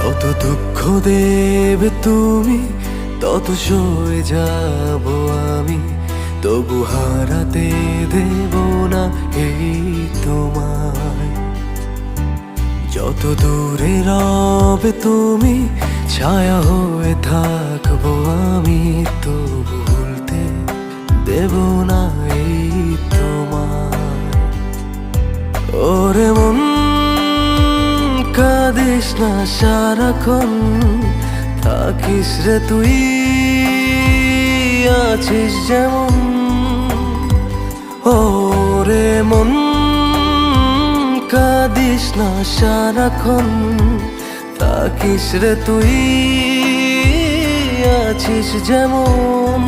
যত দুঃখ দেবে তুমি তত সয়ে যাব আমি, তবু হারাতে দেব না এই তোমায়। যত দূরে রবে তুমি ছায়া হয়ে থাকবো আমি, তবু ভুলতে দেব না এই তোমায়। ওরে মন কাঁদিস না সারাক্ষণ, থাকিস রে তুই আছিস যেমন। ওরে মন কাঁদিস না সারাক্ষণ, থাকিস রে তুই আছিস যেমন।